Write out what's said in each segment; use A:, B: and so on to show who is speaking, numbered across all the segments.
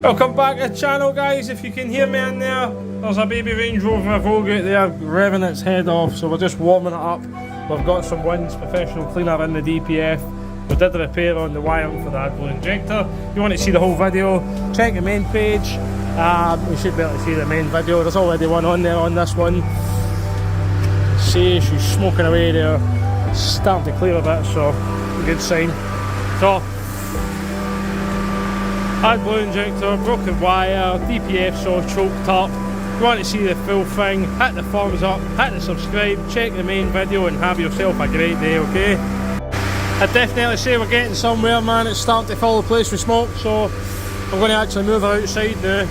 A: Welcome back to the channel, guys. If you can hear me in there, there's a baby Range Rover Evogue out there revving its head off, so we're just warming it up. We've got some Winds professional cleaner in the DPF. We did the repair on the wiring for the AdBlue injector. If you want to see the whole video, check the main page. You should be able to see the main video. There's already one on there on this one. See, she's smoking away there. Starting to clear a bit, so good sign. So, AdBlue injector, broken wire, DPF saw choked up. If you want to see the full thing, hit the thumbs up, hit the subscribe, check the main video and have yourself a great day, okay? I definitely say we're getting somewhere, man. It's starting to fill the place with smoke, so I'm going to actually move her outside now.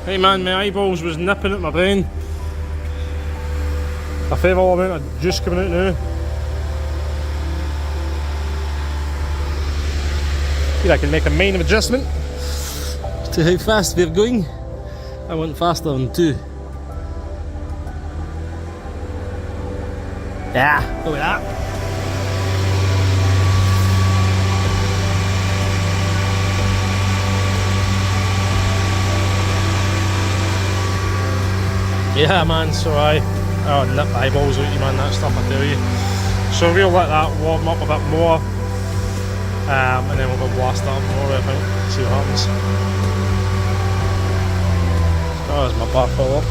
A: Hey man, my eyeballs was nipping at my brain. A fair amount of juice coming out now. I can make a minor adjustment to how fast we're going. I went faster than 2. Yeah, look at that. Yeah man, so oh, nip the eyeballs out you man, that stuff I tell you. So we'll let that warm up a bit more. And then we'll go blast that more, I think, see what happens. Oh, there's my bar full up.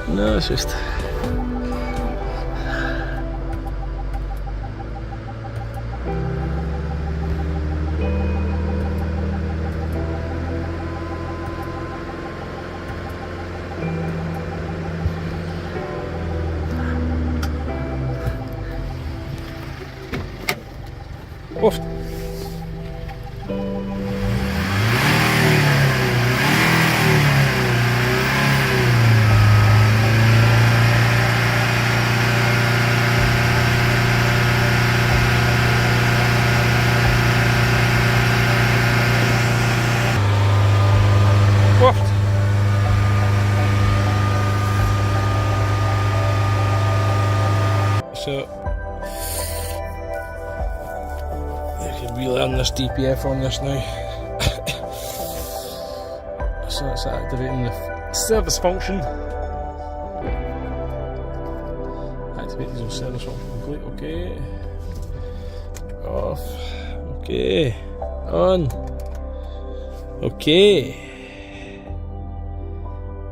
A: No, it's just... Oof. So relearn this DPF on this now. So it's activating the service function. Activate the service function complete. Okay. Off. Okay. On. Okay.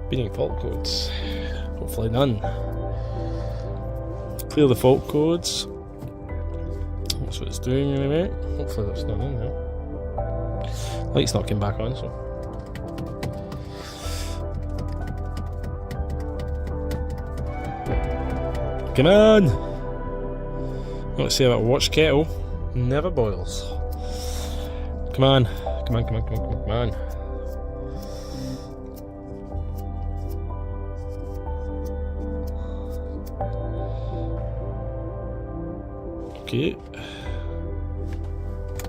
A: Beating fault codes. Hopefully none. Clear the fault codes. That's what it's doing anyway. Hopefully that's not in there. Light's not came back on, so. Come on! Let's see about watch kettle. Never boils. Come on. Come on, come on, come on, come on. Okay.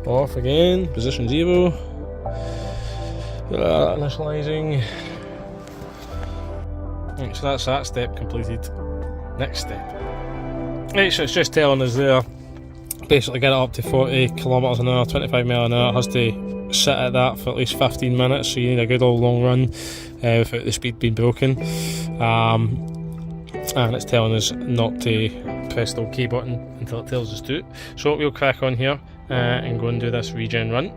A: Off again, position 0. Initializing. Right, so that's that step completed. Next step. Right, so it's just telling us there, basically get it up to 40 kilometers an hour, 25 miles an hour. It has to sit at that for at least 15 minutes, so you need a good old long run without the speed being broken. And it's telling us not to press the OK button until it tells us to. So we'll crack on here and go and do this regen run.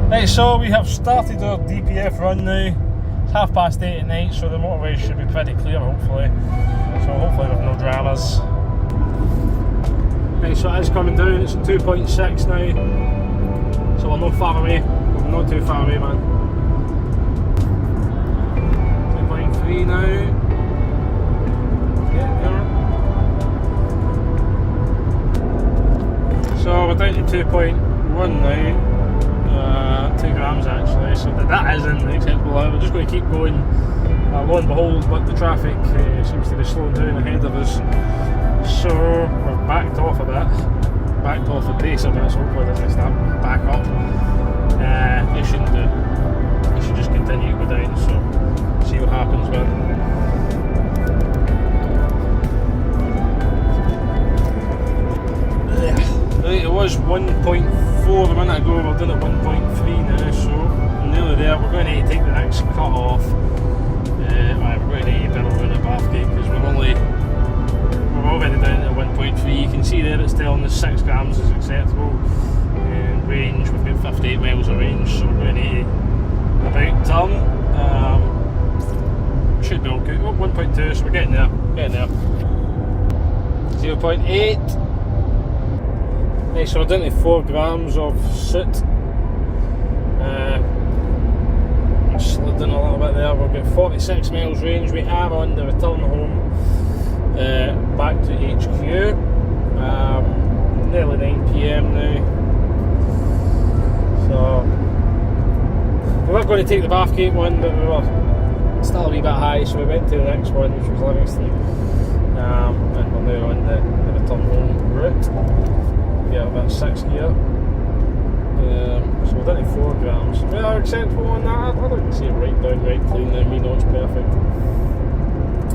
A: Right, so we have started our DPF run now. It's 8:30 at night, so the motorway should be pretty clear, hopefully. So hopefully with no dramas. Right, so it is coming down. It's 2.6 now. So we're not far away. We're not too far away, man. 2.3 now. So we're down to 2.1 now, 2 grams actually, so that isn't acceptable. We're just going to keep going, lo and behold, but the traffic seems to be slowing down ahead of us, so we're backed off a bit, backed off the base a bit, so hopefully it doesn't start back up. It shouldn't do, it should just continue to go down, so see what happens with it. Right, it was 1.4 a minute ago, we're doing it 1.3 now, so we're nearly there. We're going to need to take the next cut off. We're going to need to pedal around the Bathgate because we're already down to 1.3. You can see there it's telling us 6 grams is acceptable. And range, we've got 58 miles of range, so we're going to need about turn. Should be okay. Oh, 1.2, so we're getting there. 0.8. Right, so we're down to 4 grams of soot. Slid down a little bit there. We've got 46 miles range. We are on the return home back to HQ. Nearly 9 PM now. So we were going to take the Bathgate one, but we were still a wee bit high, so we went to the next one, which was Livingston. And we're now on the return home route. Yeah, about 6 here. So we're down to 4 grams. We are acceptable on that. I'd like to see it right down, right clean. I mean, no, it's perfect.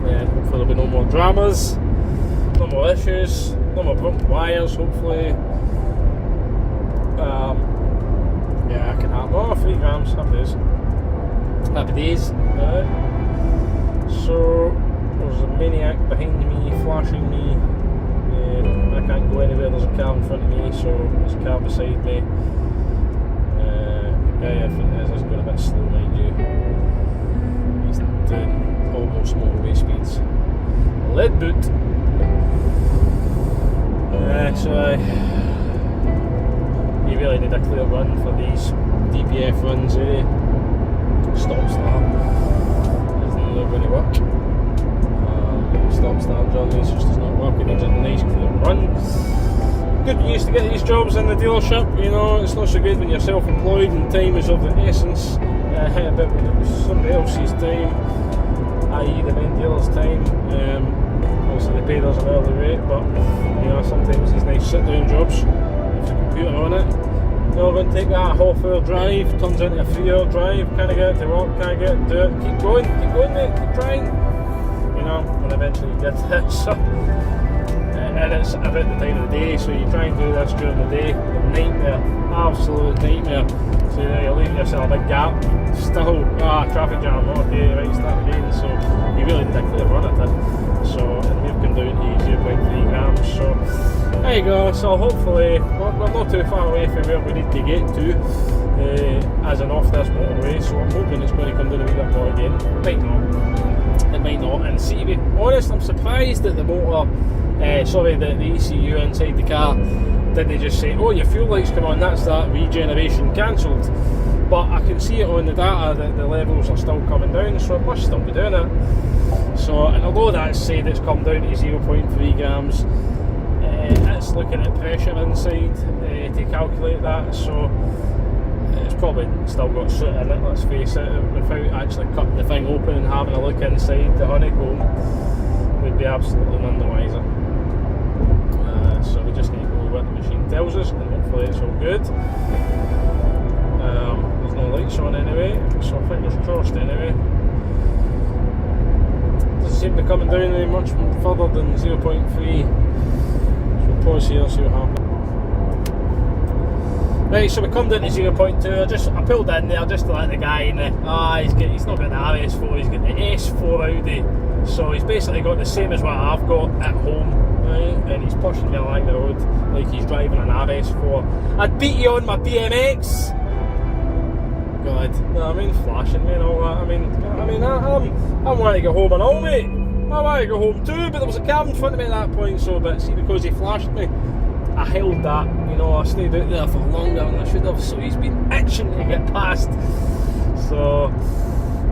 A: And hopefully there'll be no more dramas, no more issues, no more broken wires, hopefully. Yeah, I can have 3 grams. Happy days. So there's a maniac behind me flashing me. I can't go anywhere, there's a car in front of me, so there's a car beside me. The guy I think is going a bit slow, mind you. He's doing almost motorway speeds. Lead boot. So you really need a clear run for these DPF runs, Stop start isn't going to work. Stop start journeys just does not work. It needs a nice clear run. Good we used to get these jobs in the dealership, you know, it's not so good when you're self-employed and time is of the essence. But when it was somebody else's time, i.e. the main dealer's time, obviously they paid us an early rate, but you know, sometimes these nice sit-down jobs with a computer on it, you're going to take that half-hour drive, turns into a 3-hour drive, can I get it to work, can I get it to do it, keep going mate, keep trying, you know, and eventually you get it. So, and it's about the time of the day, so you try and do this during the day, nightmare, absolute nightmare. So you leave yourself a big gap, still, traffic jam, okay, right, start again, so you really need a clear run at it. So, and we've come down to 0.3 grams, so there you go. So hopefully, we're not too far away from where we need to get to, as an off this motorway, so I'm hoping it's going to come down a wee bit more again. It might not, and see, to be honest, I'm surprised that the motor, the ECU inside the car didn't just say, oh, your fuel lights come on, that's that, regeneration cancelled. But I can see it on the data that the levels are still coming down, so it must still be doing it. So, and although that's said it's come down to 0.3 grams, it's looking at pressure inside to calculate that, so it's probably still got soot in it, let's face it, without actually cutting the thing open and having a look inside the honeycomb would be absolutely none the wiser. So we just need to go with what the machine tells us, and hopefully it's all good. There's no lights on anyway, so fingers crossed anyway. Doesn't seem to be coming down any much further than 0.3. So we'll pause here and see what happens. Right, so we come down to 0.2. I pulled in there just to let the guy in. He's not got the RS4, he's got the S4 Audi. So he's basically got the same as what I've got at home, right? And he's pushing me along the road like he's driving an RS4. I'd beat you on my BMX. God, no, I mean flashing me and all that. I'm wanting to go home and all, mate. I want to go home too, but there was a car in front of me at that point. So, but see, because he flashed me, I held that. You know, I stayed out there for longer than I should have. So he's been itching to get past. So.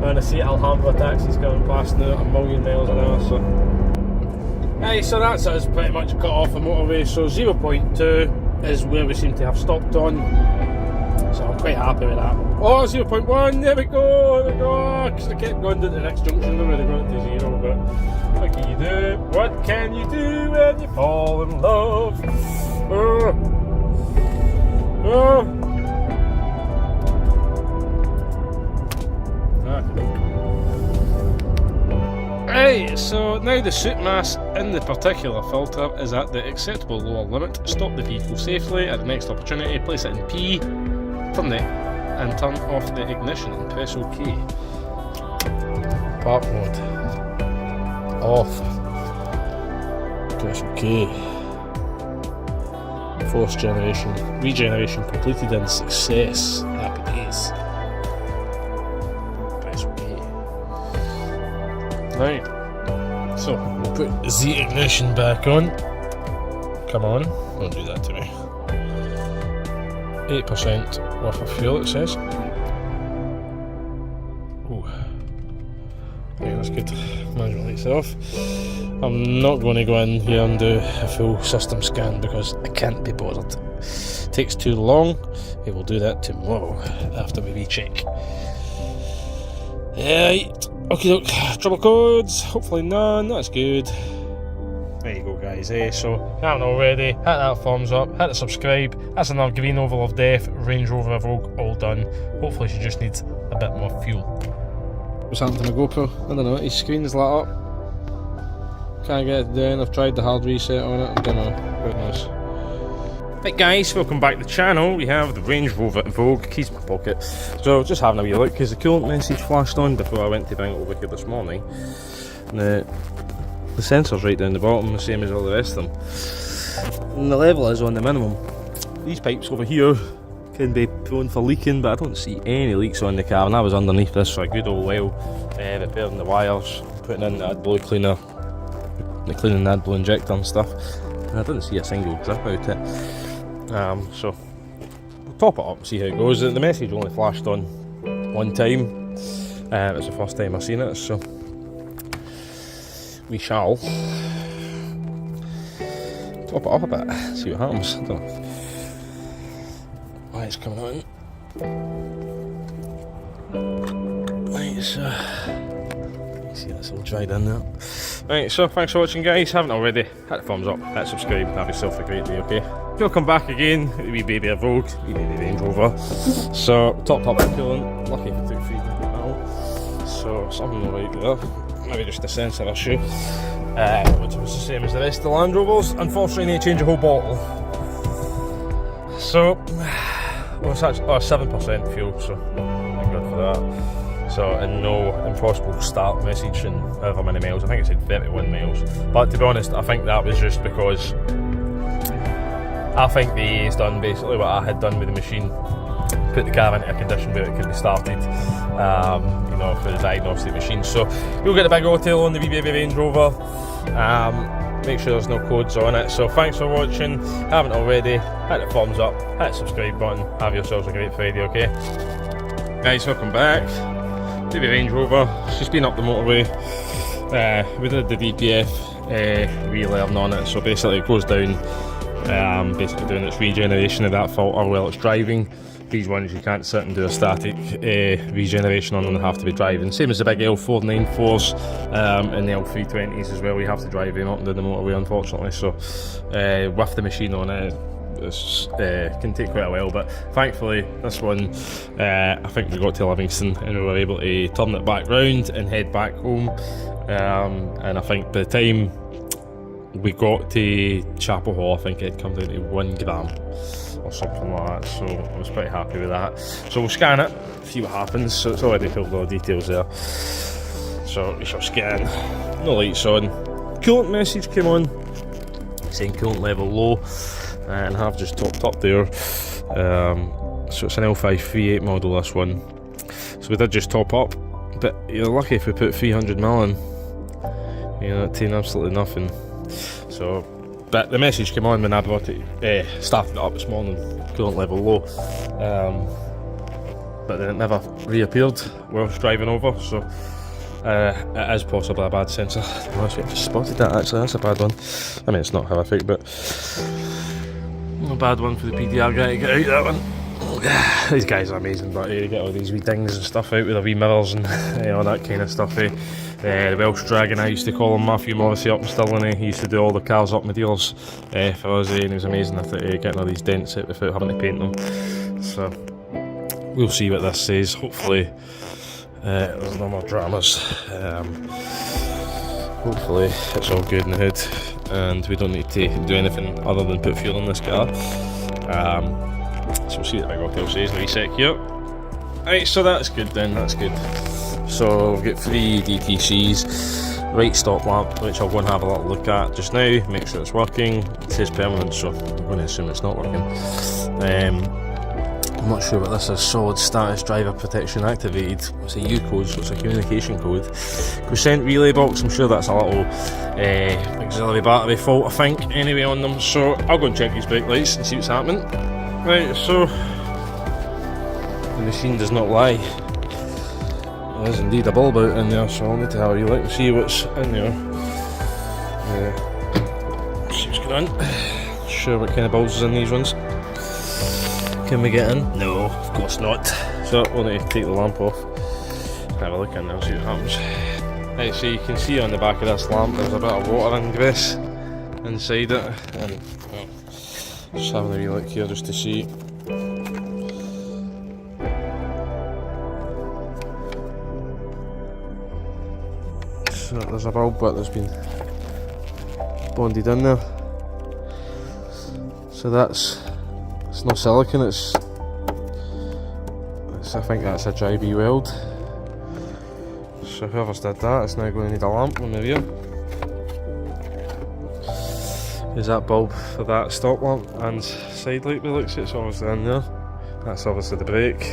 A: And I see Alhambra taxis coming past now at 1,000,000 miles an hour, so. Hey, so that's us pretty much cut off the motorway, so 0.2 is where we seem to have stopped on. So I'm quite happy with that. Oh, 0.1, there we go, because I kept going to the next junction, where they got to 0, but what can you do? What can you do when you fall in love? Right, so now the soot mass in the particular filter is at the acceptable lower limit. Stop the vehicle safely at the next opportunity, place it in P, turn it, and turn off the ignition and press OK. Park mode. Off. Press OK. Force generation. Regeneration completed in success. Happy days. Press OK. Right. So, we'll put the ignition back on. Come on. Don't do that to me. 8% worth of fuel, it says. Ooh. Yeah, that's good. Manual lights off. I'm not going to go in here and do a full system scan because I can't be bothered. It takes too long. We will do that tomorrow after we recheck. Right. Okay, look. Trouble codes. Hopefully none. That's good. There you go, guys. So, if you haven't already, hit that thumbs up, hit the subscribe. That's another green oval of death, Range Rover Evogue, all done. Hopefully she just needs a bit more fuel. What's happened to my GoPro? I don't know, his screen's lit up. Can't get it down. I've tried the hard reset on it, I don't know. God knows. Right guys, welcome back to the channel. We have the Range Rover Evogue, keys in my pocket. So just having a wee look because the coolant message flashed on before I went to bring it over here this morning. And the sensor's right down the bottom, the same as all the rest of them. And the level is on the minimum. These pipes over here can be prone for leaking, but I don't see any leaks on the car. And I was underneath this for a good old while, repairing the wires, putting in the AdBlue cleaner, cleaning the AdBlue injector and stuff. And I didn't see a single drip out it. So we'll top it up and see how it goes. The message only flashed on one time. It was the first time I've seen it, so we shall top it up a bit, see what happens. I don't know why it's coming out. Right, so see that's all dried in there. Right, so thanks for watching guys. Haven't already, hit the thumbs up, hit subscribe, have yourself a great day, okay? Welcome back again, wee baby Evogue, wee baby Range Rover. So, topped up the coolant, lucky if I took 300 now. So, something alright there. Maybe just a sensor issue, which was the same as the rest of the Land Rovers. Unfortunately, I need to change a whole bottle. So, well, it's actually 7% fuel, so thank God for that. So, and no impossible start message in however many miles. I think it said 31 miles. But to be honest, I think that was just because I think the EA's done basically what I had done with the machine. Put the car into a condition where it could be started, you know, for the diagnostic machine. So you'll get a big autel on the wee baby Range Rover. Make sure there's no codes on it. So thanks for watching. Haven't already, hit the thumbs up, hit the subscribe button. Have yourselves a great Friday, okay? Guys, welcome back. Baby Range Rover. She's been up the motorway. We did the DPF relearn on it. So basically it goes down, basically doing its regeneration of that filter while it's driving. These ones you can't sit and do a static regeneration on them, they have to be driving. Same as the big L494s and the L320s as well, you have to drive them up and down the motorway unfortunately. So with the machine on it, it can take quite a while, but thankfully this one, I think we got to Livingston and we were able to turn it back round and head back home. And I think by the time we got to Chapel Hall, I think it had come down to 1 gram or something like that, so I was pretty happy with that. So we'll scan it, see what happens. So it's already filled all the details there, so we shall scan. No lights on. Coolant message came on saying coolant level low, and I have just topped up there. So it's an L538 model, this one, so we did just top up, but you're lucky if we put 300ml in, you know, it taking absolutely nothing. So, but the message came on when I brought it, started it up this morning, coolant level low, but then it never reappeared while I was driving over, so it is possibly a bad sensor. I just spotted that actually, that's a bad one. I mean, it's not horrific, but a bad one for the PDR guy to get out, that one. These guys are amazing, but they get all these wee dings and stuff out with their wee mirrors and all that kind of stuff. The Welsh Dragon, I used to call him, Matthew Morrissey up in Stirling. He used to do all the cars up my dealers for us, and it was amazing at getting all these dents out without having to paint them. So we'll see what this says. Hopefully there's no more dramas. hopefully it's all good in the hood and we don't need to do anything other than put fuel in this car. So we'll see what the big autel says in a wee sec here. Right, so that's good then, that's good. So we've got 3 DTCs, right stop lamp, which I'll go and have a little look at just now, make sure it's working. It says permanent, so I'm going to assume it's not working. I'm not sure what this is. Solid status driver protection activated. It's a U code, so it's a communication code. Crescent relay box, I'm sure that's a little auxiliary battery fault, I think, anyway on them. So I'll go and check these brake lights and see what's happening. Right, so the machine does not lie. There is indeed a bulb out in there, so I'll need to have a wee look and see what's in there. See what's going on. Not sure what kind of bulbs is in these ones. Can we get in? No, of course not. So we'll need to take the lamp off. Have a look in there and see what happens. Right, so you can see on the back of this lamp there's a bit of water ingress inside it. And well, just having a wee look here just to see. So there's a bulb bit that's been bonded in there. So it's not silicon, it's I think that's a JB weld. So whoever's did that is now going to need a lamp on the rear. Is that bulb for that stop lamp and side light, looks it's obviously in there. That's obviously the brake.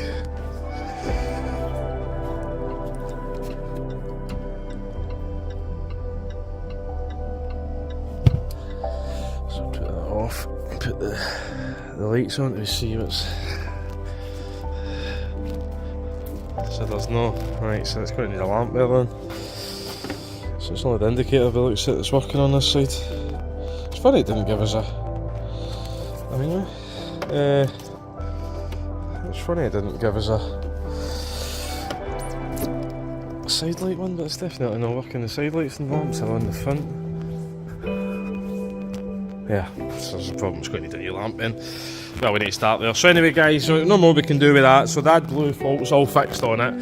A: So put that off, put the lights on to see what's. So there's no. Right, so it's going to need a lamp there then. So it's only the indicator by looks like it's working on this side. It's funny it didn't give us a. I mean, it's funny it didn't give us a side light one, but it's definitely not working. The side lights and lamps are on the front. Yeah, so there's a problem. It's going to need a new lamp then. Well, we need to start there. So anyway guys, so no more we can do with that. So that blue fault's all fixed on it.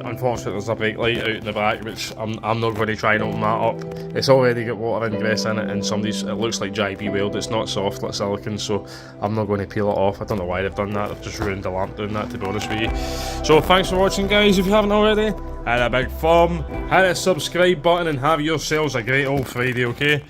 A: Unfortunately there's a brake light out in the back, which I'm not going to try and open that up. It's already got water ingress in it and it looks like JB weld. It's not soft like silicon, so I'm not going to peel it off. I don't know why they've done that. They've just ruined the lamp doing that, to be honest with you. So thanks for watching guys. If you haven't already, hit a big thumb, hit a subscribe button and have yourselves a great old Friday, okay?